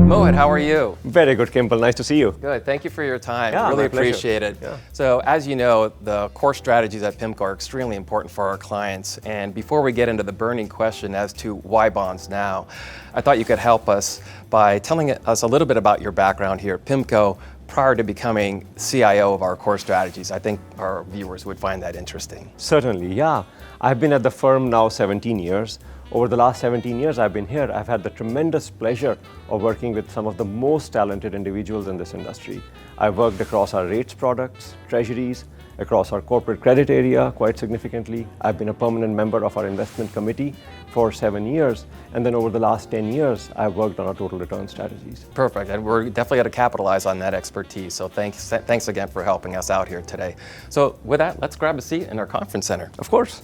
Mohit, how are you? Very good, Kimball. Nice to see you. Good. Thank you for your time. Yeah, really my pleasure. appreciate it. Yeah. So, as you know, the core strategies at PIMCO are extremely important for our clients. And before we get into the burning question as to why bonds now, I thought you could help us by telling us a little bit about your background here at PIMCO prior to becoming CIO of our core strategies. I think our viewers would find that interesting. Certainly, yeah. I've been at the firm now 17 years. Over the last 17 years I've been here, I've had the tremendous pleasure of working with some of the most talented individuals in this industry. I've worked across our rates products, treasuries, across our corporate credit area quite significantly. I've been a permanent member of our investment committee for 7 years. And then over the last 10 years, I've worked on our total return strategies. Perfect, and we're definitely going to capitalize on that expertise. So thanks again for helping us out here today. So with that, let's grab a seat in our conference center. Of course.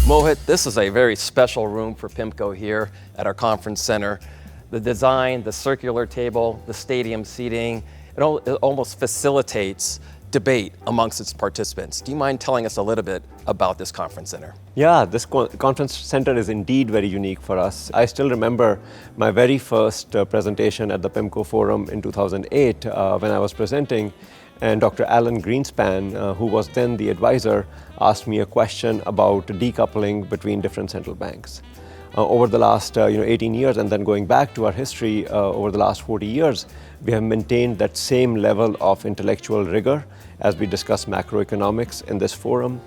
Mohit, this is a very special room for PIMCO here at our conference center. The design, the circular table, the stadium seating, it almost facilitates debate amongst its participants. Do you mind telling us a little bit about this conference center? Yeah, this conference center is indeed very unique for us. I still remember my very first presentation at the PIMCO Forum in 2008 when I was presenting, and Dr. Alan Greenspan, who was then the advisor, asked me a question about decoupling between different central banks. Over the last 18 years, and then going back to our history over the last 40 years, we have maintained that same level of intellectual rigor as we discuss macroeconomics in this forum.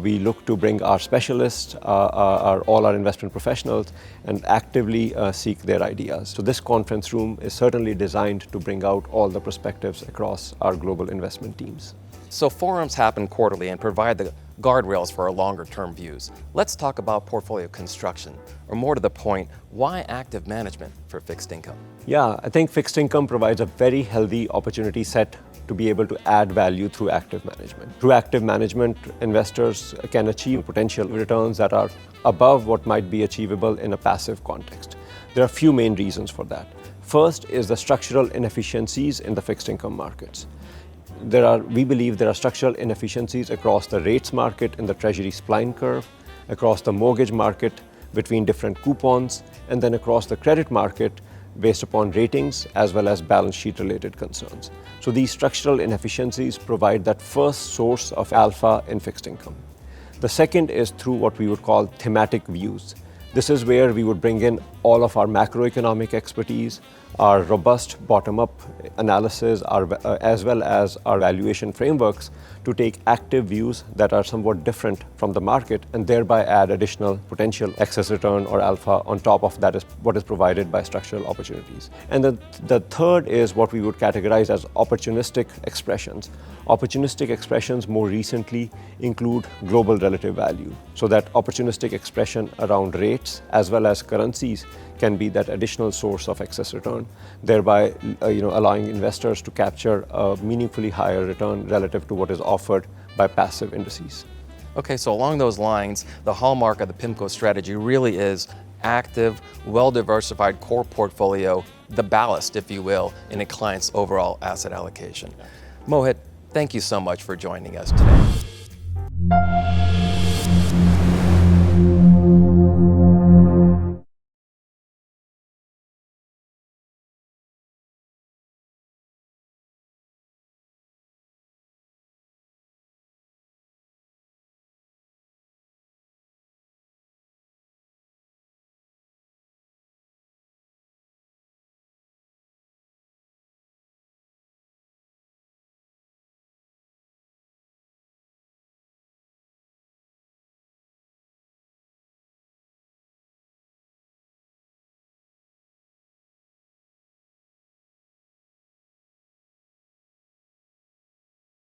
We look to bring our specialists, all our investment professionals, and actively seek their ideas. So this conference room is certainly designed to bring out all the perspectives across our global investment teams. So forums happen quarterly and provide the guardrails for our longer-term views. Let's talk about portfolio construction, or more to the point, why active management for fixed income? Yeah, I think fixed income provides a very healthy opportunity set to be able to add value through active management. Through active management, investors can achieve potential returns that are above what might be achievable in a passive context. There are a few main reasons for that. First is the structural inefficiencies in the fixed income markets. We believe there are structural inefficiencies across the rates market in the treasury spline curve, across the mortgage market between different coupons, and then across the credit market based upon ratings as well as balance sheet related concerns. So these structural inefficiencies provide that first source of alpha in fixed income. The second is through what we would call thematic views. This is where we would bring in all of our macroeconomic expertise, our robust bottom-up analysis, as well as our valuation frameworks to take active views that are somewhat different from the market and thereby add additional potential excess return or alpha on top of that is what is provided by structural opportunities. And then the third is what we would categorize as opportunistic expressions. Opportunistic expressions more recently include global relative value. So that opportunistic expression around rates as well as currencies can be that additional source of excess return, thereby allowing investors to capture a meaningfully higher return relative to what is offered by passive indices. Okay, so along those lines, the hallmark of the PIMCO strategy really is active, well-diversified core portfolio, the ballast, if you will, in a client's overall asset allocation. Mohit, thank you so much for joining us today.